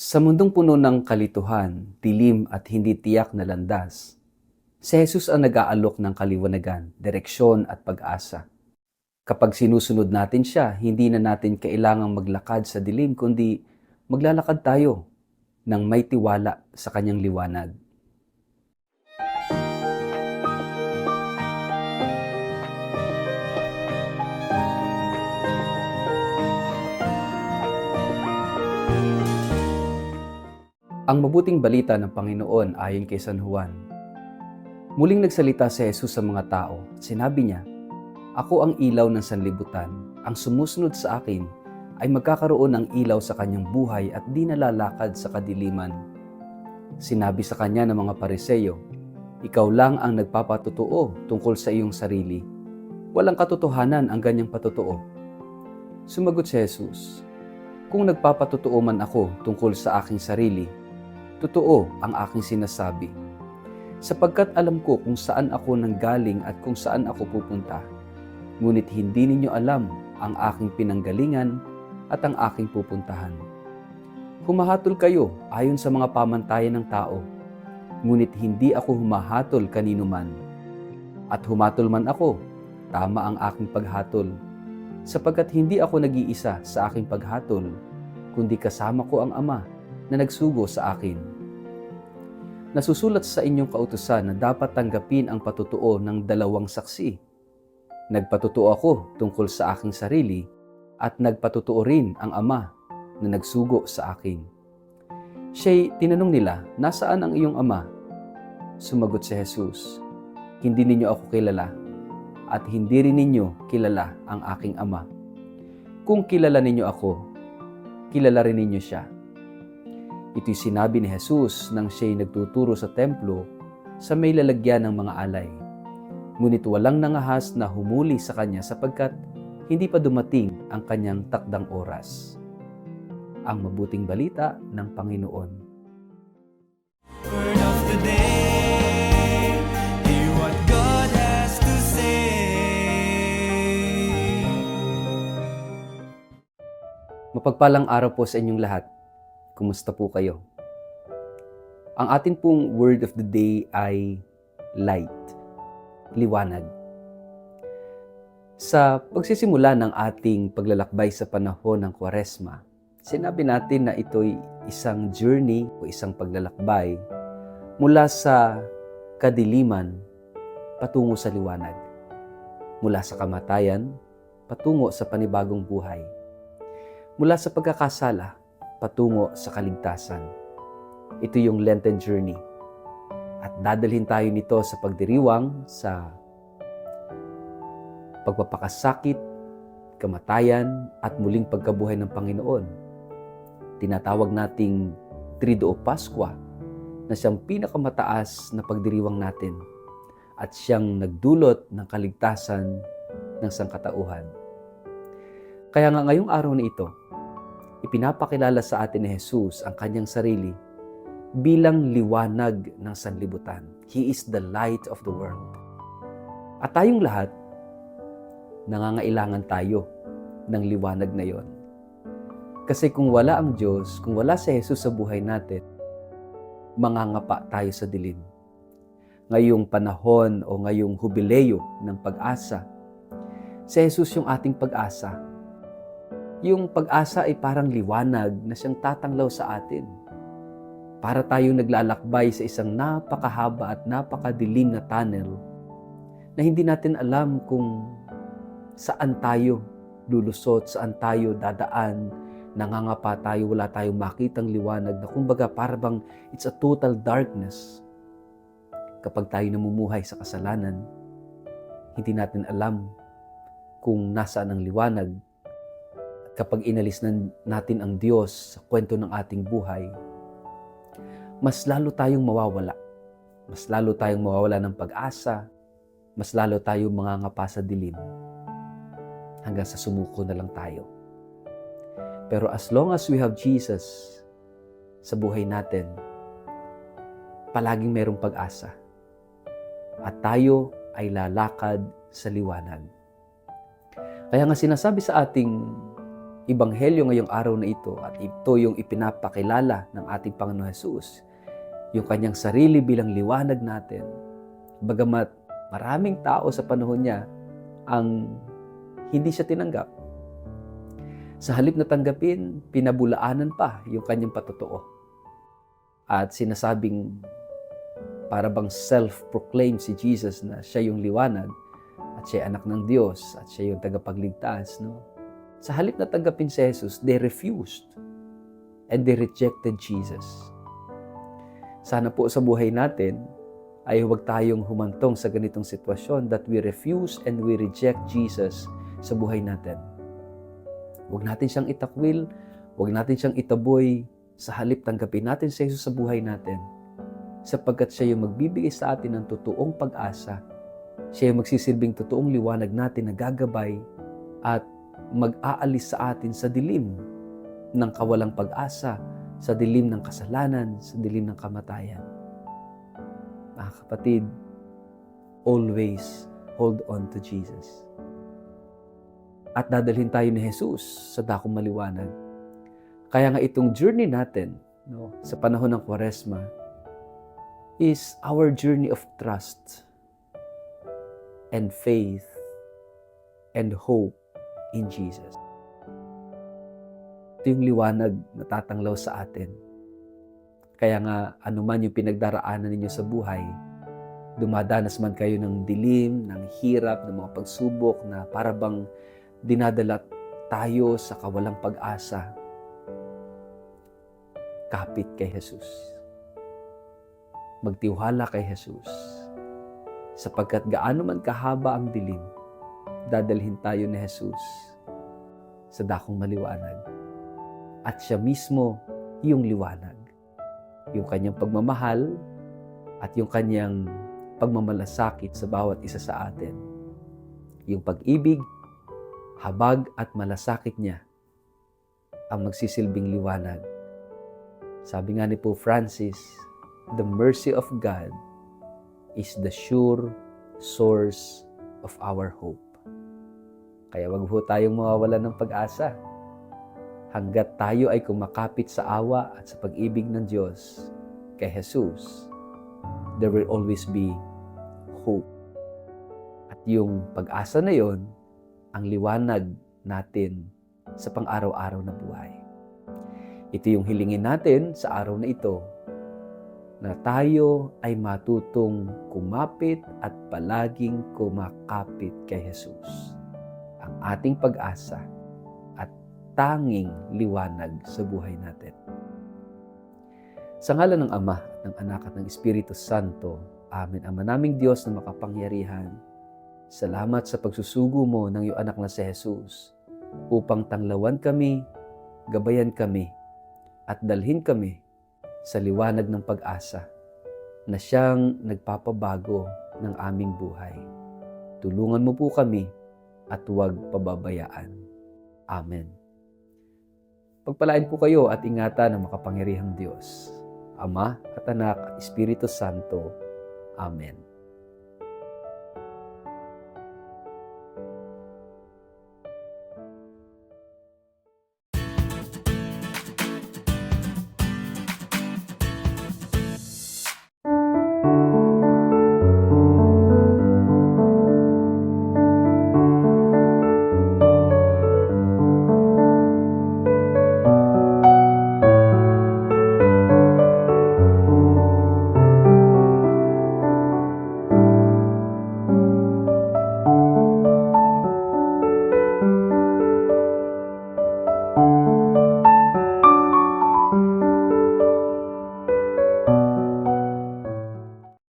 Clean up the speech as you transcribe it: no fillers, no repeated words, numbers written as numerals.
Sa mundong puno ng kalituhan, dilim at hindi tiyak na landas, si Jesus ang nag-aalok ng kaliwanagan, direksyon at pag-asa. Kapag sinusunod natin siya, hindi na natin kailangang maglakad sa dilim kundi maglalakad tayo ng may tiwala sa kanyang liwanag. Ang mabuting balita ng Panginoon ayon kay San Juan. Muling nagsalita si Jesus sa mga tao at sinabi niya, "Ako ang ilaw ng sanlibutan. Ang sumusunod sa akin ay magkakaroon ng ilaw sa kanyang buhay at di nalalakad sa kadiliman." Sinabi sa kanya ng mga Pariseo, "Ikaw lang ang nagpapatotoo tungkol sa iyong sarili. Walang katotohanan ang ganyang patotoo." Sumagot si Jesus, "Kung nagpapatotoo man ako tungkol sa aking sarili, totoo ang aking sinasabi. Sapagkat alam ko kung saan ako nanggaling at kung saan ako pupunta. Ngunit hindi ninyo alam ang aking pinanggalingan at ang aking pupuntahan. Humahatol kayo ayon sa mga pamantayan ng tao, ngunit hindi ako humahatol kanino man. At humatol man ako, tama ang aking paghatol, sapagkat hindi ako nag-iisa sa aking paghatol, kundi kasama ko ang Ama na nagsugo sa akin. Nasusulat sa inyong kautusan na dapat tanggapin ang patutuo ng dalawang saksi. Nagpatutuo ako tungkol sa aking sarili at nagpatutuo rin ang Ama na nagsugo sa akin." Siya'y tinanong nila, "Nasaan ang iyong Ama?" Sumagot si Jesus, "Hindi ninyo ako kilala at hindi rin ninyo kilala ang aking Ama. Kung kilala ninyo ako, kilala rin ninyo siya." Ito'y sinabi ni Jesus nang siya'y nagtuturo sa templo sa may lalagyan ng mga alay. Ngunit walang nangahas na humuli sa kanya sapagkat hindi pa dumating ang kanyang takdang oras. Ang mabuting balita ng Panginoon. Word of the day, hear what God has to say. Mapagpalang araw po sa inyong lahat. Kumusta po kayo? Ang atin pong word of the day ay light, liwanag. Sa pagsisimula ng ating paglalakbay sa panahon ng Kwaresma, sinabi natin na ito'y isang journey o isang paglalakbay mula sa kadiliman patungo sa liwanag, mula sa kamatayan patungo sa panibagong buhay, mula sa pagkakasala patungo sa kaligtasan. Ito yung Lenten journey. At dadalhin tayo nito sa pagdiriwang sa pagpapakasakit, kamatayan, at muling pagkabuhay ng Panginoon. Tinatawag nating Triduo Paskwa na siyang pinakamataas na pagdiriwang natin at siyang nagdulot ng kaligtasan ng sangkatauhan. Kaya nga ngayong araw na ito, ipinapakilala sa atin ni Jesus ang kanyang sarili bilang liwanag ng sanlibutan. He is the light of the world. At tayong lahat, nangangailangan tayo ng liwanag na yon. Kasi kung wala ang Diyos, kung wala si Jesus sa buhay natin, mangangapa tayo sa dilim. Ngayong panahon o ngayong hubileyo ng pag-asa, si Jesus yung ating pag-asa. Yung pag-asa ay parang liwanag na siyang tatanglaw sa atin. Para tayong naglalakbay sa isang napakahaba at napakadilim na tunnel na hindi natin alam kung saan tayo lulusot, saan tayo dadaan, nangangapa tayo, wala tayong makitang liwanag na kumbaga parang it's a total darkness. Kapag tayo namumuhay sa kasalanan, hindi natin alam kung nasaan ang liwanag. Kapag inalis natin ang Diyos sa kwento ng ating buhay, mas lalo tayong mawawala. Mas lalo tayong mawawala ng pag-asa, mas lalo tayong mangangapa sa dilim, hanggang sa sumuko na lang tayo. Pero as long as we have Jesus sa buhay natin, palaging mayroong pag-asa. At tayo ay lalakad sa liwanag. Kaya nga sinasabi sa ating Ebanghelyo ngayong araw na ito at ito yung ipinapakilala ng ating Panginoon Jesus, yung kanyang sarili bilang liwanag natin. Bagamat maraming tao sa panahon niya ang hindi siya tinanggap. Sa halip na tanggapin, pinabulaanan pa yung kanyang patotoo. At sinasabing para bang self-proclaim si Jesus na siya yung liwanag at siya anak ng Diyos at siya yung tagapagligtas, no? Sa halip na tanggapin si Jesus, they refused and they rejected Jesus. Sana po sa buhay natin ay huwag tayong humantong sa ganitong sitwasyon that we refuse and we reject Jesus sa buhay natin. Huwag natin siyang itakwil, huwag natin siyang itaboy, sa halip tanggapin natin si Jesus sa buhay natin sapagkat siya yung magbibigay sa atin ng totoong pag-asa. Siya yung magsisilbing totoong liwanag natin na gagabay at mag-aalis sa atin sa dilim ng kawalang pag-asa, sa dilim ng kasalanan, sa dilim ng kamatayan. Mga kapatid, always hold on to Jesus. At dadalhin tayo ni Jesus sa dakong maliwanag. Kaya nga itong journey natin, no, sa panahon ng Kwaresma is our journey of trust and faith and hope in Jesus. Ito yung liwanag na tatanglaw sa atin. Kaya nga, anuman yung pinagdaraanan ninyo sa buhay, dumadanas man kayo ng dilim, ng hirap, ng mga pagsubok na para bang dinadala tayo sa kawalang pag-asa, kapit kay Jesus. Magtiwala kay Jesus. Sapagkat gaano man kahaba ang dilim, dadalhin tayo ni Jesus sa dakong maliwanag. At siya mismo yung liwanag. Yung kanyang pagmamahal at yung kanyang pagmamalasakit sa bawat isa sa atin. Yung pag-ibig, habag at malasakit niya ang magsisilbing liwanag. Sabi nga ni Pope Francis, the mercy of God is the sure source of our hope. Kaya wag ho tayong mawawalan ng pag-asa. Hanggat tayo ay kumakapit sa awa at sa pag-ibig ng Diyos kay Jesus, there will always be hope. At yung pag-asa na yon, ang liwanag natin sa pang-araw-araw na buhay. Ito yung hilingin natin sa araw na ito, na tayo ay matutong kumapit at palaging kumakapit kay Jesus, ang ating pag-asa at tanging liwanag sa buhay natin. Sa ngalan ng Ama, ng Anak at ng Espiritu Santo, Amen. Ama naming Diyos na makapangyarihan, salamat sa pagsusugo mo ng iyong anak na si Jesus upang tanglawan kami, gabayan kami, at dalhin kami sa liwanag ng pag-asa na siyang nagpapabago ng aming buhay. Tulungan mo po kami at huwag pababayaan. Amen. Pagpalain po kayo at ingatan ng makapangyarihang Diyos, Ama at Anak at Espiritu Santo. Amen.